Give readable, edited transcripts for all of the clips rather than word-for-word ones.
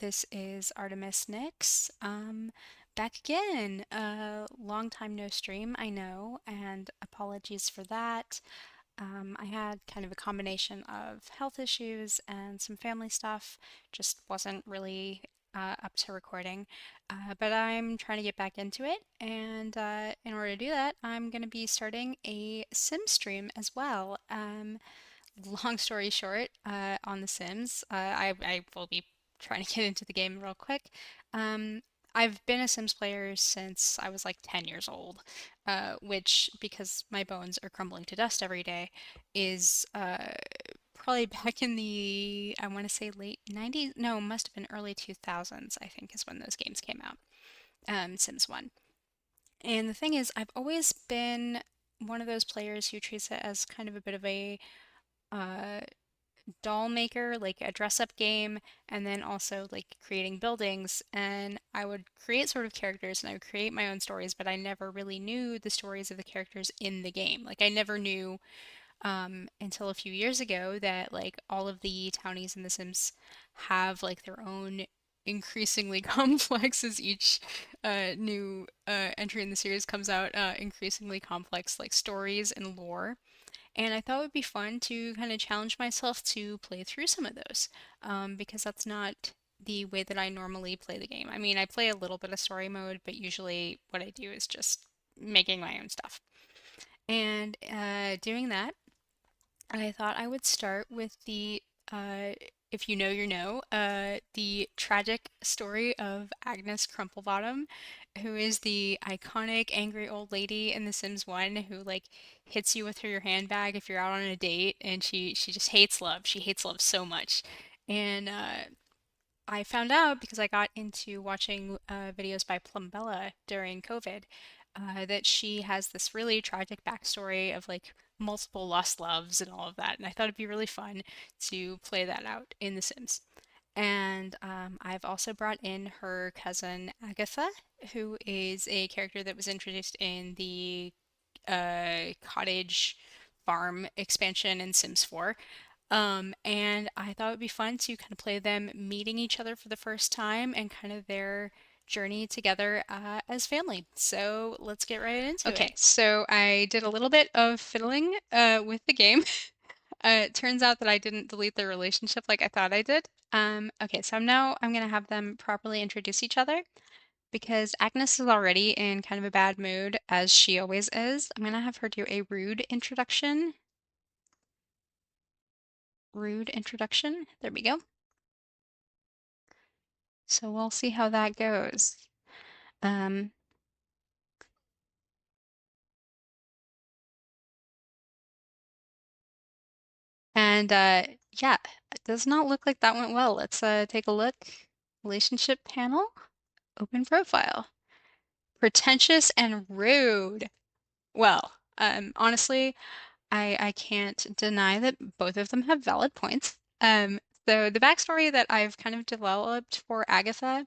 This is Artemis back again. Long time no stream, I know, and apologies for that. I had kind of a combination of health issues and some family stuff, just wasn't really up to recording. But I'm trying to get back into it, and in order to do that, I'm going to be starting a Sim stream as well. Long story short, on The Sims, I will be trying to get into the game real quick. Um, I've been a Sims player since I was like 10 years old, which, because my bones are crumbling to dust every day, is probably back in the, I want to say late 90s, no, must have been early 2000s, I think, is when those games came out, Sims 1. And the thing is, I've always been one of those players who treats it as kind of a bit of a uh, doll maker, like a dress up game, and then also like creating buildings. And I would create sort of characters and I would create my own stories, but I never really knew the stories of the characters in the game. Like I never knew until a few years ago that like all of the townies in The Sims have like their own increasingly complex as each new entry in the series comes out, increasingly complex like stories and lore. And I thought it would be fun to kind of challenge myself to play through some of those, because that's not the way that I normally play the game. I mean, I play a little bit of story mode, but usually what I do is just making my own stuff. And doing that, I thought I would start with uh, if you know, you know, the tragic story of Agnes Crumplebottom, who is the iconic angry old lady in The Sims 1 who like hits you with her handbag if you're out on a date, and she just hates love. She hates love so much. And I found out because I got into watching videos by Plumbella during COVID, that she has this really tragic backstory of like multiple lost loves and all of that. And I thought it'd be really fun to play that out in The Sims. And I've also brought in her cousin Agatha, who is a character that was introduced in the cottage farm expansion in Sims 4. And I thought it would be fun to kind of play them meeting each other for the first time and kind of their journey together as family. So let's get right into it. Okay, so I did a little bit of fiddling with the game. It turns out that I didn't delete their relationship like I thought I did. Okay, so I'm gonna have them properly introduce each other because Agnes is already in kind of a bad mood, as she always is. I'm gonna have her do a rude introduction. Rude introduction. There we go. So we'll see how that goes. Um, and yeah, it does not look like that went well. Let's take a look. Relationship panel, open profile. Pretentious and rude. Well, honestly, I can't deny that both of them have valid points. So the backstory that I've kind of developed for Agatha,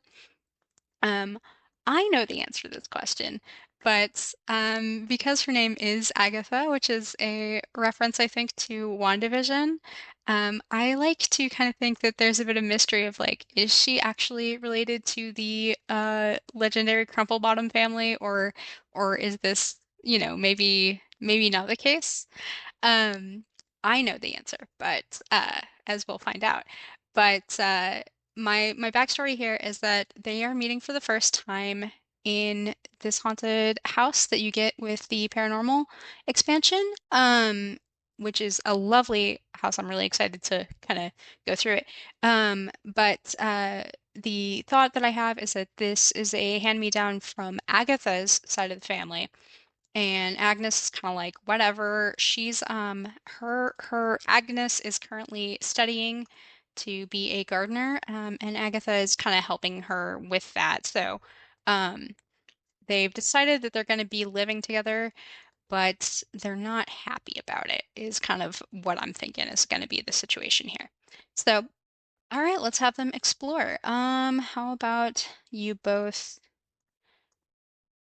Um, I know the answer to this question, but because her name is Agatha, which is a reference, I think, to WandaVision, I like to kind of think that there's a bit of mystery of like, is she actually related to the legendary Crumplebottom family, or is this, maybe not the case? Um, I know the answer, but as we'll find out. But my backstory here is that they are meeting for the first time in this haunted house that you get with the paranormal expansion, which is a lovely house. I'm really excited to kind of go through it. But the thought that I have is that this is a hand-me-down from Agatha's side of the family, and Agnes is kind of like whatever. She's her Agnes is currently studying to be a gardener, and Agatha is kind of helping her with that. So um they've decided that they're going to be living together, but they're not happy about it, is kind of what I'm thinking is going to be the situation here. So all right, let's have them explore. How about you both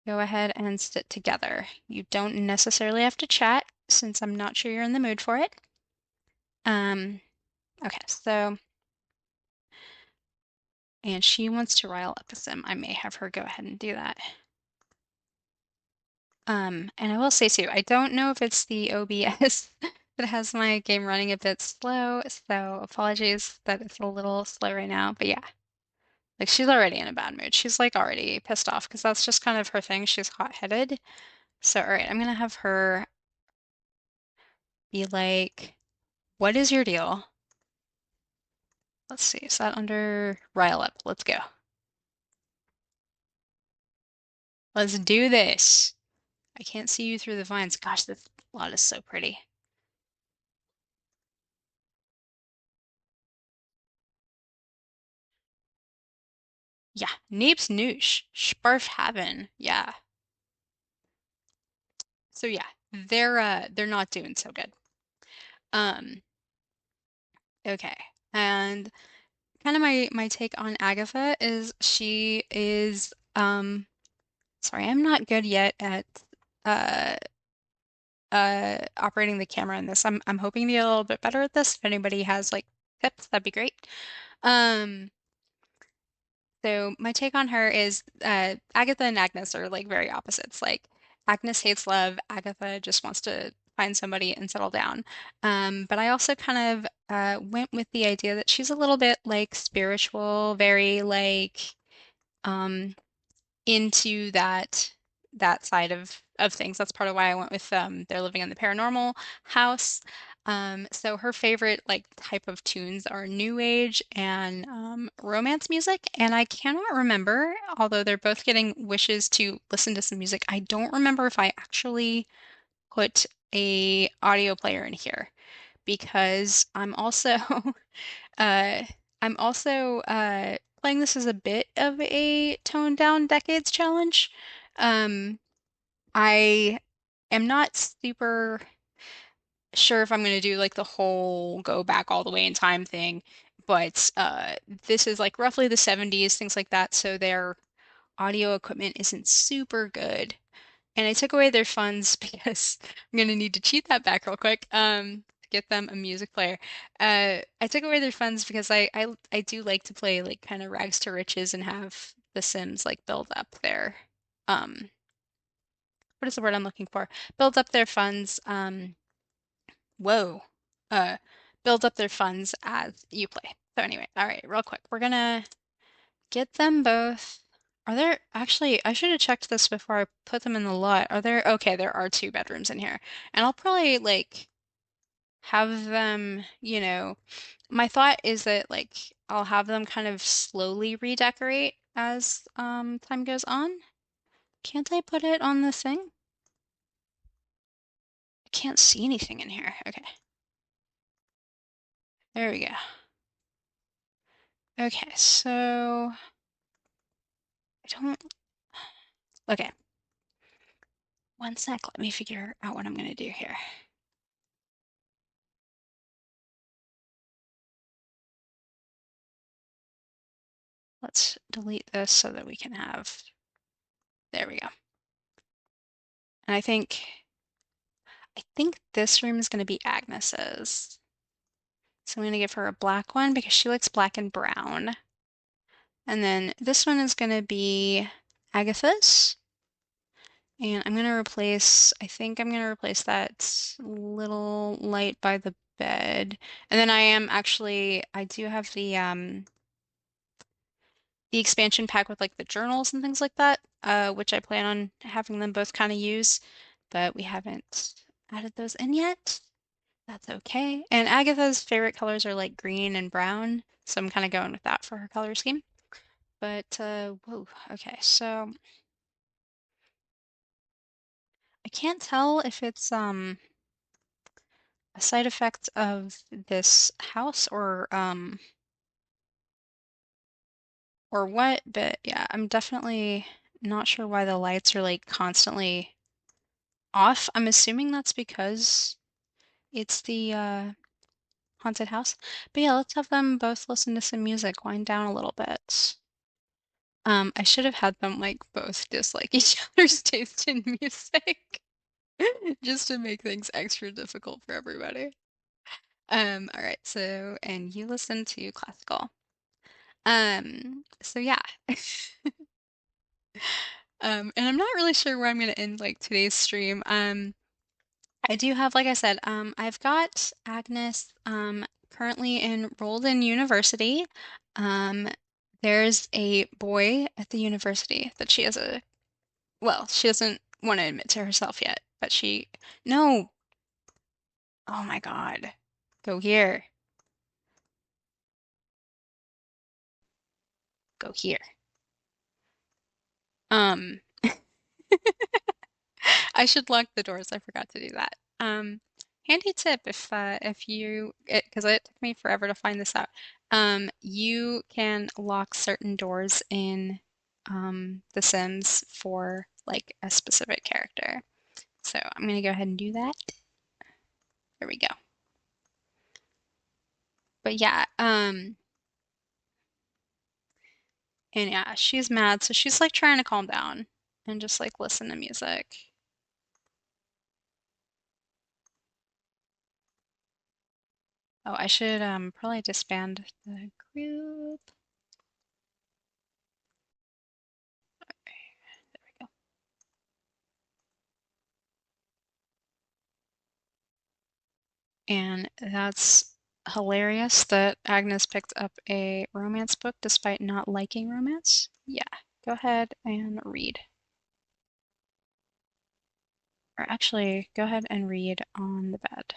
go ahead and sit together? You don't necessarily have to chat since I'm not sure you're in the mood for it. Um, okay, so and she wants to rile up a sim. I may have her go ahead and do that. And I will say too, I don't know if it's the OBS that has my game running a bit slow, so apologies that it's a little slow right now. But yeah, like she's already in a bad mood. She's like already pissed off because that's just kind of her thing. She's hot-headed. So all right, I'm gonna have her be like, "What is your deal?" Let's see, is that under rile up? Let's go. Let's do this. I can't see you through the vines. Gosh, this lot is so pretty. Yeah, Neeps noosh. Sparf haben. Yeah. So yeah, they're not doing so good. Um, okay. And kind of my take on Agatha is she is sorry, I'm not good yet at uh operating the camera in this. I'm hoping to get a little bit better at this. If anybody has like tips, that'd be great. Um So my take on her is Agatha and Agnes are like very opposites. Like Agnes hates love, Agatha just wants to find somebody and settle down. But I also kind of went with the idea that she's a little bit like spiritual, very like um, into that side of things. That's part of why I went with they're living in the paranormal house. So her favorite like type of tunes are new age and romance music. And I cannot remember, although they're both getting wishes to listen to some music. I don't remember if I actually put a audio player in here because uh I'm also playing this as a bit of a toned down decades challenge. Um, I am not super sure if I'm going to do like the whole go back all the way in time thing, but this is like roughly the 70s, things like that, so their audio equipment isn't super good. And I took away their funds because I'm gonna need to cheat that back real quick. To get them a music player. I took away their funds because I do like to play like kind of rags to riches and have the Sims like build up their um what is the word I'm looking for? Build up their funds. Whoa. Uh, build up their funds as you play. So anyway, all right, real quick, we're gonna get them both. Are there actually, I should have checked this before I put them in the lot. Are there, okay, there are two bedrooms in here. And I'll probably like have them, my thought is that like I'll have them kind of slowly redecorate as time goes on. Can't I put it on the thing? I can't see anything in here. Okay, there we go. Okay, so I don't, okay, one sec, let me figure out what I'm gonna do here. Let's delete this so that we can have, there we go. And I think this room is going to be Agnes's. So I'm going to give her a black one because she likes black and brown. And then this one is going to be Agatha's. And I think I'm going to replace that little light by the bed. And then I do have the expansion pack with like the journals and things like that, which I plan on having them both kind of use, but we haven't added those in yet. That's okay. And Agatha's favorite colors are like green and brown, so I'm kind of going with that for her color scheme. But whoa, okay, so I can't tell if it's a side effect of this house or what, but yeah, I'm definitely not sure why the lights are like constantly off. I'm assuming that's because it's the haunted house. But yeah, let's have them both listen to some music, wind down a little bit. I should have had them like both dislike each other's taste in music just to make things extra difficult for everybody. All right, so and you listen to classical. So yeah. And I'm not really sure where I'm gonna end like today's stream. I do have, like I said, I've got Agnes currently enrolled in university. Um, there's a boy at the university that she has a, well, she doesn't want to admit to herself yet, but no, oh my God, go here, go here. Um, I should lock the doors. I forgot to do that. Handy tip if you because it took me forever to find this out. You can lock certain doors in The Sims for like a specific character. So I'm gonna go ahead and do that. There we go. But yeah, and yeah, she's mad, so she's like trying to calm down and just like listen to music. Oh, I should probably disband the group. There we go. And that's hilarious that Agnes picked up a romance book despite not liking romance. Yeah, go ahead and read. Or actually, go ahead and read on the bed.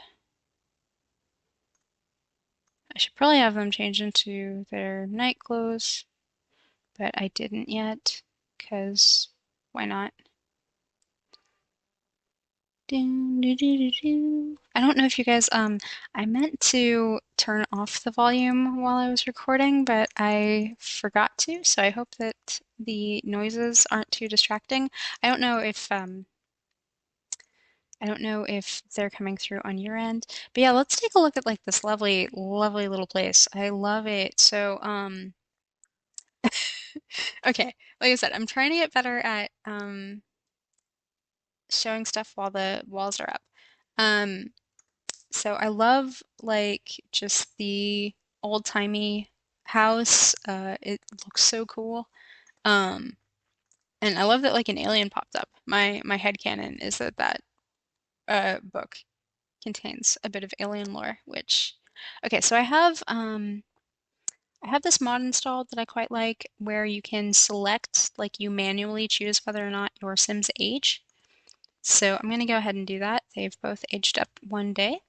I should probably have them change into their night clothes, but I didn't yet, because why not? I don't know if you guys, I meant to turn off the volume while I was recording, but I forgot to, so I hope that the noises aren't too distracting. I don't know if, I don't know if they're coming through on your end, but yeah, let's take a look at like this lovely, lovely little place. I love it. So, okay, like I said, I'm trying to get better at, showing stuff while the walls are up. Um, So I love like just the old-timey house. It looks so cool. Um, and I love that like an alien popped up. My headcanon is that book contains a bit of alien lore, which okay, so I have this mod installed that I quite like where you can select like you manually choose whether or not your Sims age. So I'm gonna go ahead and do that. They've both aged up 1 day.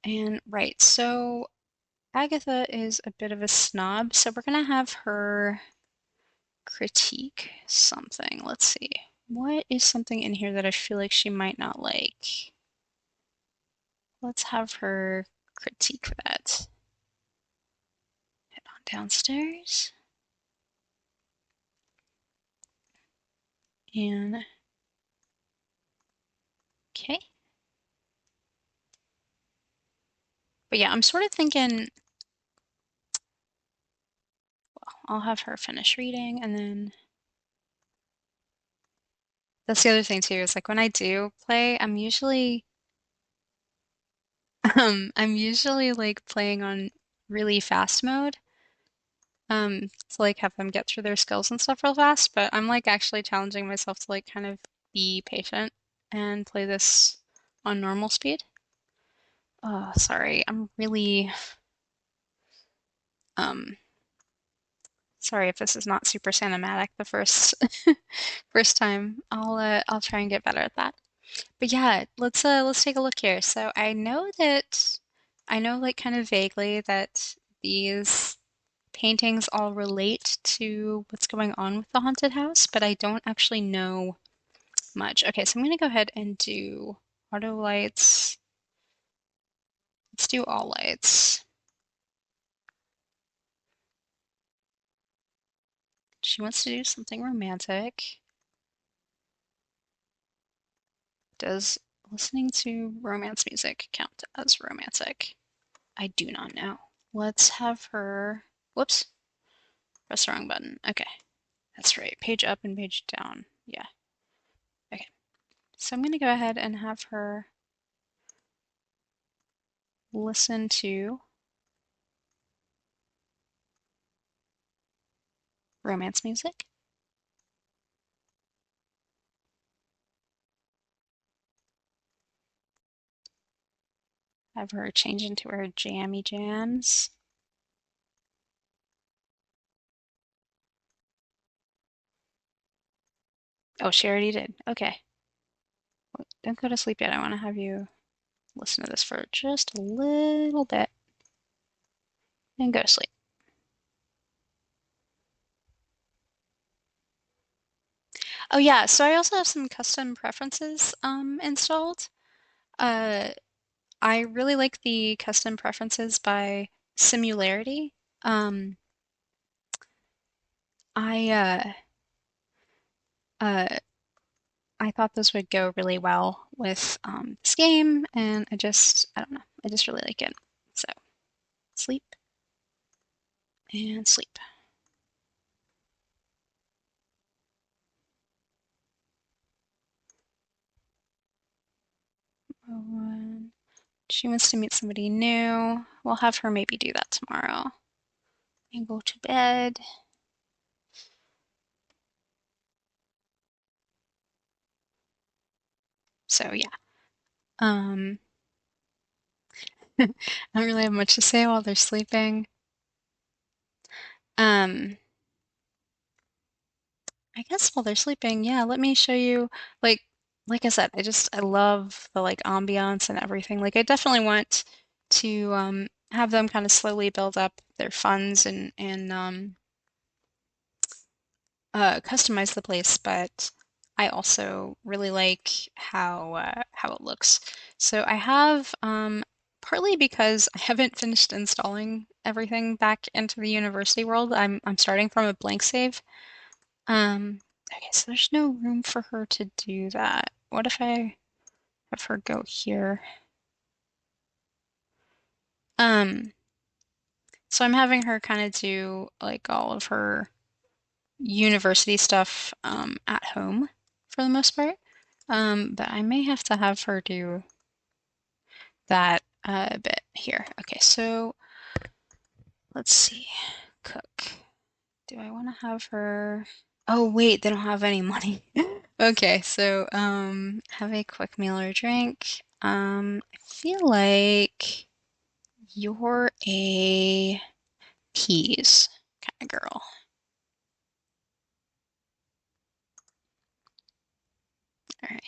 And right, so Agatha is a bit of a snob, so we're gonna have her critique something. Let's see. What is something in here that I feel like she might not like? Let's have her critique that. Head on downstairs. And okay. But yeah, I'm sort of thinking, well, I'll have her finish reading and then that's the other thing too, is like when I do play, I'm usually like playing on really fast mode. To like have them get through their skills and stuff real fast, but I'm like actually challenging myself to like kind of be patient and play this on normal speed. Oh, sorry. I'm really um sorry if this is not super cinematic the first first time. I'll try and get better at that. But yeah, let's take a look here. So I know like kind of vaguely that these paintings all relate to what's going on with the haunted house, but I don't actually know much. Okay, so I'm gonna go ahead and do auto lights. Let's do all lights. She wants to do something romantic. Does listening to romance music count as romantic? I do not know. Let's have her, whoops, press the wrong button. Okay, that's right. Page up and page down. Yeah. Okay. So I'm gonna go ahead and have her listen to Romance music. Have her change into her jammy jams. Oh, she already did. Okay. Don't go to sleep yet. I want to have you listen to this for just a little bit and go to sleep. Oh yeah, so I also have some custom preferences installed. Uh I really like the custom preferences by Simularity. Um I uh I thought this would go really well with this game, and I don't know, I just really like it. So sleep and sleep. Oh, she wants to meet somebody new. We'll have her maybe do that tomorrow and go to bed. So yeah. Um, I don't really have much to say while they're sleeping. Um, I guess while they're sleeping, yeah, let me show you like like I said, I love the like ambiance and everything. Like I definitely want to have them kind of slowly build up their funds and customize the place, but I also really like how it looks. So I have partly because I haven't finished installing everything back into the university world. I'm starting from a blank save. Okay, so there's no room for her to do that. What if I have her go here? Um, so I'm having her kind of do like all of her university stuff at home for the most part. But I may have to have her do that a bit here. Okay, so let's see. Cook. Do I want to have her? Oh, wait, they don't have any money. Okay, so have a quick meal or drink. I feel like you're a peas kind of girl. All right.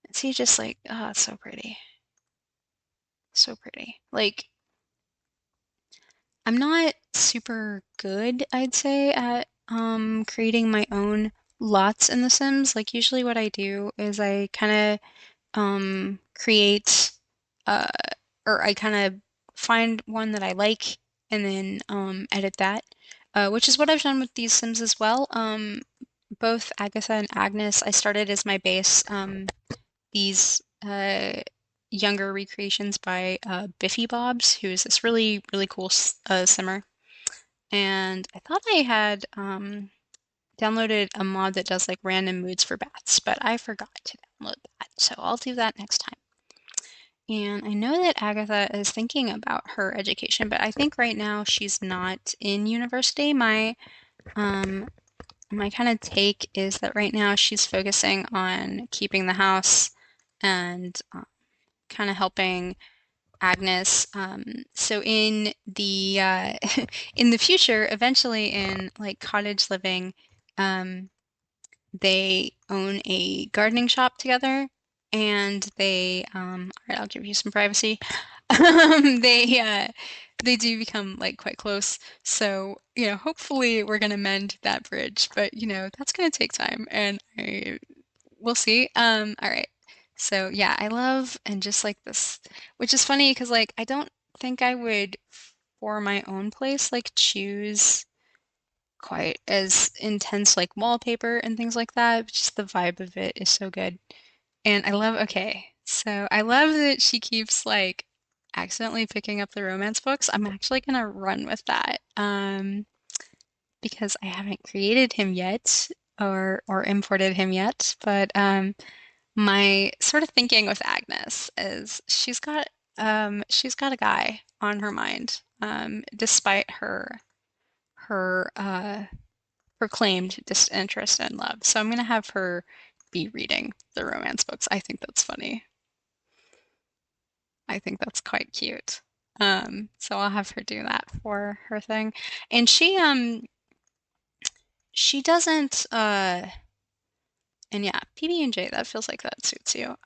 Is he just like, oh, it's so pretty. So pretty. Like, I'm not super good, I'd say, at creating my own lots in The Sims. Like usually what I do is I kind of create uh or I kind of find one that I like and then edit that. Which is what I've done with these Sims as well. Both Agatha and Agnes, I started as my base. These younger recreations by Biffy Bobs, who is this really, really cool simmer. And I thought I had downloaded a mod that does like random moods for bats, but I forgot to download that. So I'll do that next time. And I know that Agatha is thinking about her education, but I think right now she's not in university. Um my kind of take is that right now she's focusing on keeping the house and kind of helping Agnes. So in the in the future, eventually in like cottage living, um, they own a gardening shop together, and all right, I'll give you some privacy. They they do become like quite close. So, hopefully we're gonna mend that bridge, but that's gonna take time, and we'll see. All right. So yeah, I love and just like this, which is funny because like I don't think I would for my own place like choose quite as intense like wallpaper and things like that. Just the vibe of it is so good. And I love, okay, so I love that she keeps like accidentally picking up the romance books. I'm actually gonna run with that. Because I haven't created him yet or imported him yet, but my sort of thinking with Agnes is she's got a guy on her mind, despite her proclaimed disinterest in love. So I'm gonna have her be reading the romance books. I think that's funny. I think that's quite cute. So I'll have her do that for her thing. And she doesn't and yeah, PB&J, that feels like that suits you.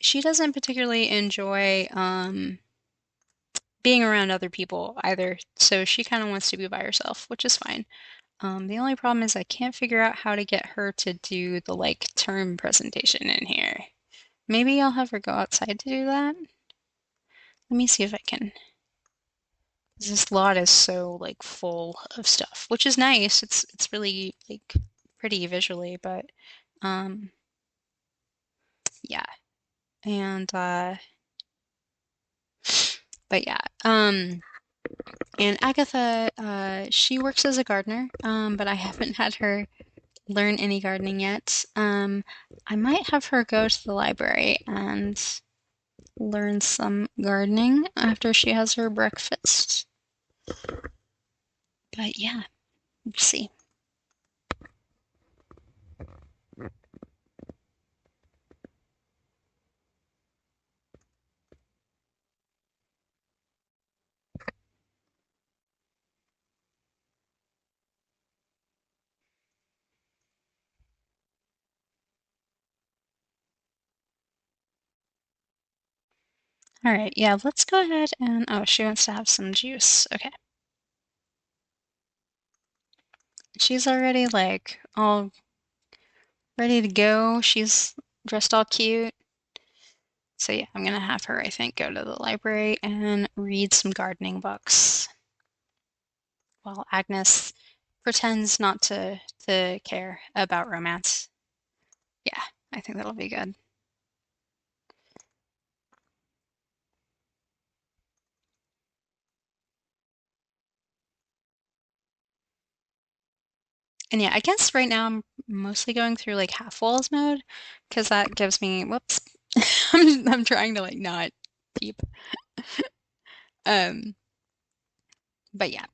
She doesn't particularly enjoy being around other people either, so she kind of wants to be by herself, which is fine. The only problem is I can't figure out how to get her to do the like term presentation in here. Maybe I'll have her go outside to do that. Let me see if I can. This lot is so like full of stuff, which is nice. It's really like pretty visually, but um yeah. And but yeah. And Agatha, she works as a gardener, but I haven't had her learn any gardening yet. I might have her go to the library and learn some gardening after she has her breakfast. But yeah, we'll see. All right, yeah, let's go ahead and oh, she wants to have some juice. Okay. She's already like all ready to go. She's dressed all cute. So yeah, I'm gonna have her, I think, go to the library and read some gardening books while Agnes pretends not to care about romance. Yeah, I think that'll be good. And yeah, I guess right now I'm mostly going through like half walls mode because that gives me whoops. I'm trying to like not peep. Um, but yeah.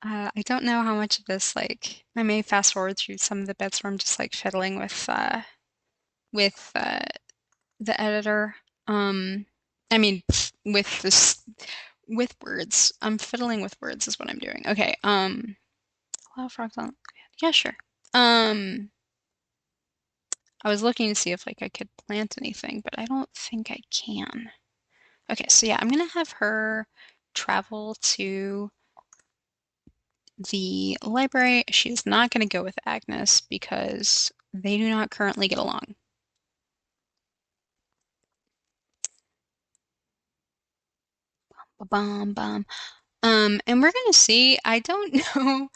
I don't know how much of this like I may fast forward through some of the bits where I'm just like fiddling with the editor. I mean with this with words. I'm fiddling with words is what I'm doing. Okay. Allow frogs on. Yeah, sure. Um, I was looking to see if like I could plant anything, but I don't think I can. Okay, so yeah, I'm gonna have her travel to the library. She's not gonna go with Agnes because they do not currently get along. Bum bum. And we're gonna see. I don't know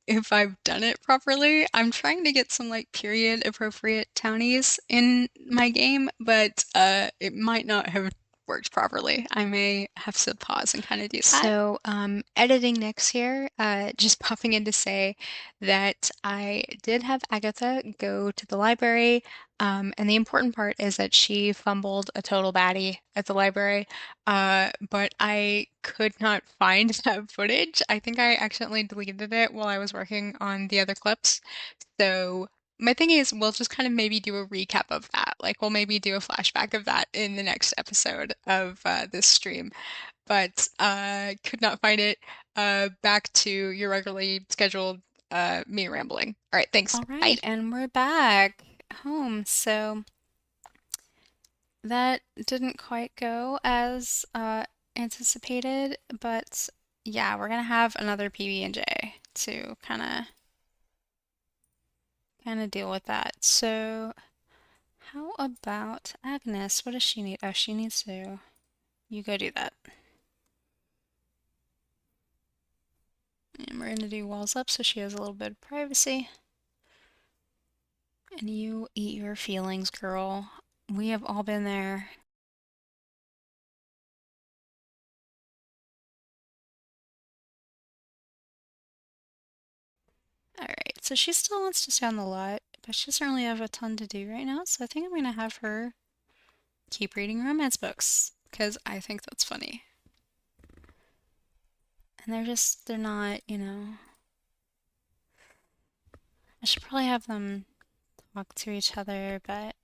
if I've done it properly. I'm trying to get some like period appropriate townies in my game, but it might not have worked properly. I may have to pause and kind of do that. So, editing next here, just popping in to say that I did have Agatha go to the library, and the important part is that she fumbled a total baddie at the library. But I could not find that footage. I think I accidentally deleted it while I was working on the other clips. So my thing is, we'll just kind of maybe do a recap of that. Like we'll maybe do a flashback of that in the next episode of this stream. But could not find it. Back to your regularly scheduled me rambling. All right, thanks. All Bye. right, and we're back home. So that didn't quite go as anticipated, but yeah, we're gonna have another PB&J to kind of deal with that. So how about Agnes? What does she need? Oh, she needs to. You go do that. And we're gonna do walls up so she has a little bit of privacy. And you eat your feelings, girl. We have all been there. Alright, so she still wants to stay on the lot, but she doesn't really have a ton to do right now, so I think I'm gonna have her keep reading romance books, because I think that's funny. And they're not, I should probably have them talk to each other, but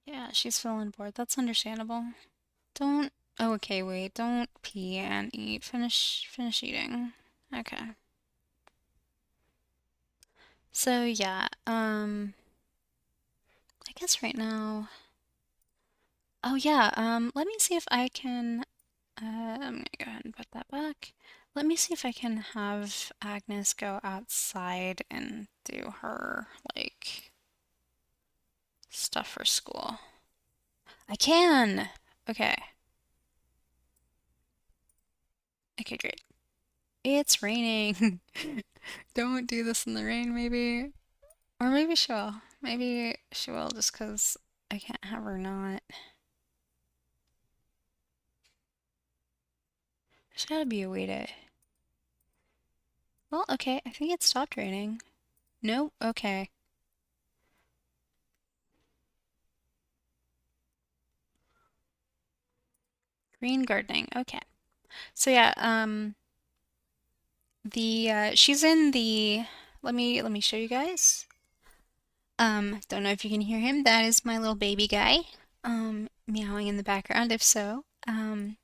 yeah, she's feeling bored. That's understandable. Don't, oh, okay, wait, don't pee and eat. Finish eating. Okay. So yeah, I guess right now, oh yeah, let me see if I can, I'm gonna go ahead and put that back. Let me see if I can have Agnes go outside and do her, like, stuff for school. I can! Okay. Okay, great. It's raining. Don't do this in the rain, maybe. Or maybe she will. Maybe she will just because I can't have her not. There's gotta be a way to. Well, okay, I think it stopped raining. No? Okay. Green gardening. Okay. So yeah, the she's in the let me show you guys. Don't know if you can hear him. That is my little baby guy. Meowing in the background. If so, I'm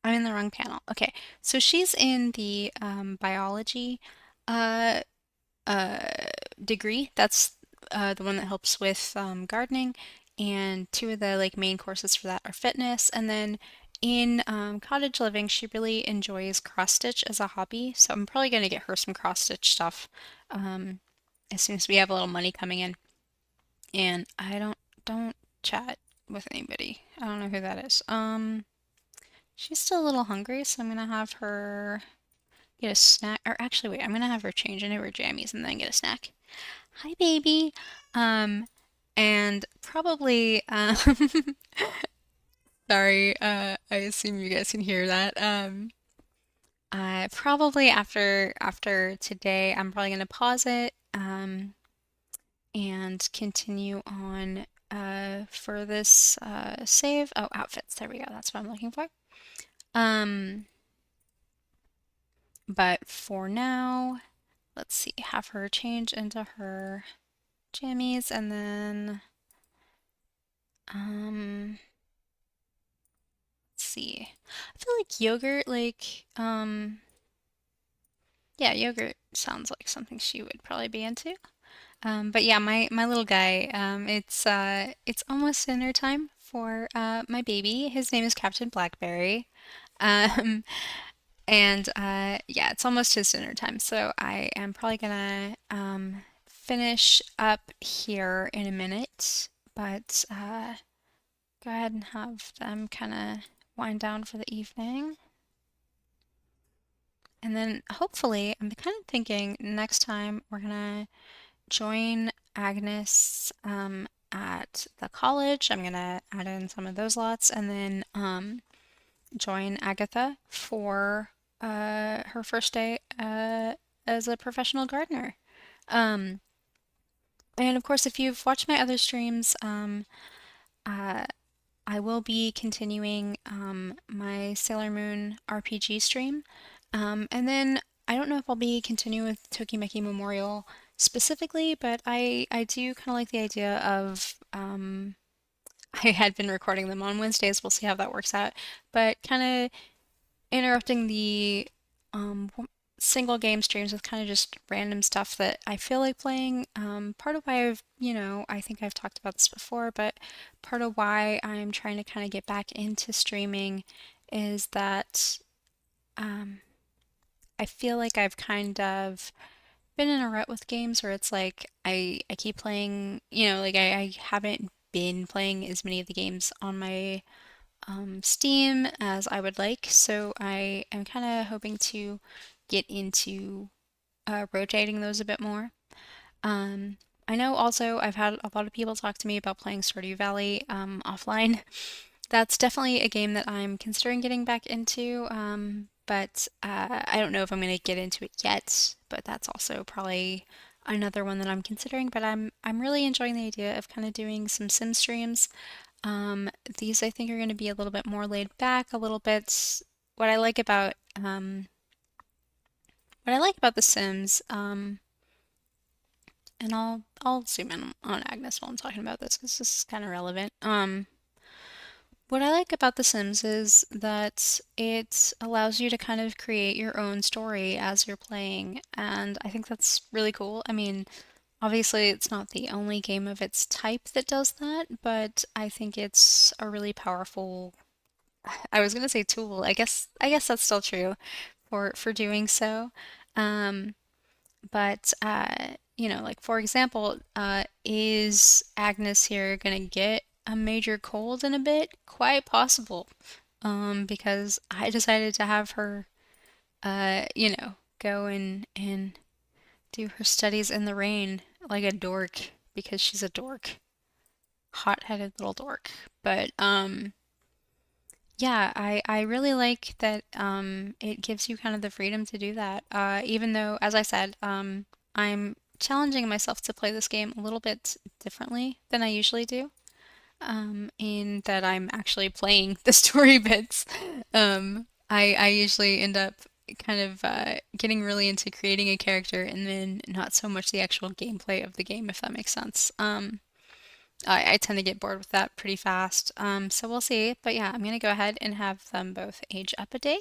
in the wrong panel. Okay. So she's in the biology uh uh degree. That's the one that helps with gardening, and two of the like main courses for that are fitness. And then in cottage living, she really enjoys cross stitch as a hobby. So I'm probably gonna get her some cross stitch stuff um, as soon as we have a little money coming in. And I don't chat with anybody. I don't know who that is. She's still a little hungry, so I'm gonna have her get a snack. Or actually, wait, I'm gonna have her change into her jammies and then get a snack. Hi, baby. Um, and probably, sorry, I assume you guys can hear that. Probably after today, I'm probably gonna pause it, and continue on, for this, save. Oh, outfits. There we go. That's what I'm looking for. Um, but for now, let's see, have her change into her jammies and then, um, let's see. I feel like yogurt, yeah, yogurt sounds like something she would probably be into. But yeah, my little guy, it's almost dinner time for my baby. His name is Captain Blackberry. Um, and yeah, it's almost his dinner time, so I am probably gonna finish up here in a minute, but go ahead and have them kind of wind down for the evening. And then hopefully, I'm kind of thinking next time we're gonna join Agnes at the college. I'm gonna add in some of those lots and then join Agatha for her first day as a professional gardener. Um, and of course, if you've watched my other streams, uh, I will be continuing my Sailor Moon RPG stream. And then I don't know if I'll be continuing with Tokimeki Memorial specifically, but I do kind of like the idea of I had been recording them on Wednesdays. We'll see how that works out. But kind of interrupting the single game streams with kind of just random stuff that I feel like playing. Part of why I think I've talked about this before, but part of why I'm trying to kind of get back into streaming is that um, I feel like I've kind of been in a rut with games where it's like I keep playing, like I haven't been playing as many of the games on my Steam as I would like, so I am kind of hoping to get into rotating those a bit more. Um, I know also I've had a lot of people talk to me about playing Stardew Valley offline. That's definitely a game that I'm considering getting back into, but I don't know if I'm going to get into it yet, but that's also probably another one that I'm considering, but I'm really enjoying the idea of kind of doing some sim streams. These I think are going to be a little bit more laid back, a little bit, what I like about what I like about The Sims, and I'll zoom in on Agnes while I'm talking about this because this is kind of relevant. What I like about The Sims is that it allows you to kind of create your own story as you're playing, and I think that's really cool. I mean, obviously, it's not the only game of its type that does that, but I think it's a really powerful, I was gonna say tool. I guess that's still true for doing so. Um, but like for example, is Agnes here gonna get a major cold in a bit? Quite possible. Because I decided to have her go and do her studies in the rain like a dork because she's a dork. Hot-headed little dork. But yeah, I really like that it gives you kind of the freedom to do that. Even though, as I said, I'm challenging myself to play this game a little bit differently than I usually do. In that I'm actually playing the story bits. I usually end up kind of getting really into creating a character and then not so much the actual gameplay of the game, if that makes sense. I tend to get bored with that pretty fast. So we'll see. But yeah, I'm gonna go ahead and have them both age up a day.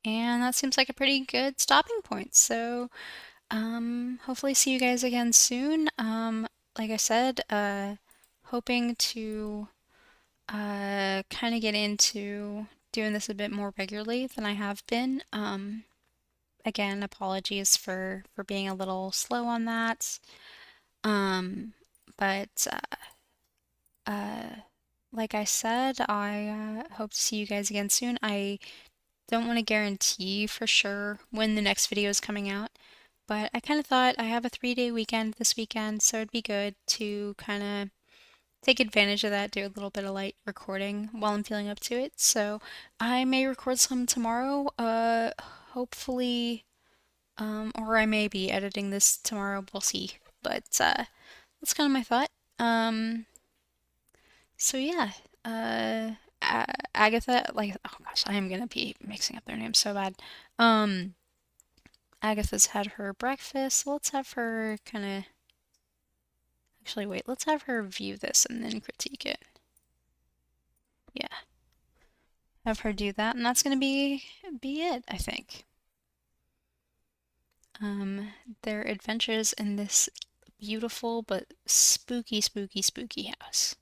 And that seems like a pretty good stopping point. So hopefully see you guys again soon. Like I said, hoping to kind of get into doing this a bit more regularly than I have been. Again, apologies for being a little slow on that. Um, but uh, like I said, I hope to see you guys again soon. I don't want to guarantee for sure when the next video is coming out, but I kind of thought I have a 3-day weekend this weekend, so it'd be good to kind of take advantage of that, do a little bit of light recording while I'm feeling up to it. So I may record some tomorrow, hopefully, or I may be editing this tomorrow, we'll see. But that's kind of my thought. Um, so yeah, uh, Agatha, like, oh gosh, I am gonna be mixing up their names so bad. Um, Agatha's had her breakfast. Let's have her kind of, actually, wait, let's have her view this and then critique it. Yeah, have her do that, and that's gonna be it, I think. Um, their adventures in this beautiful but spooky, spooky, spooky house.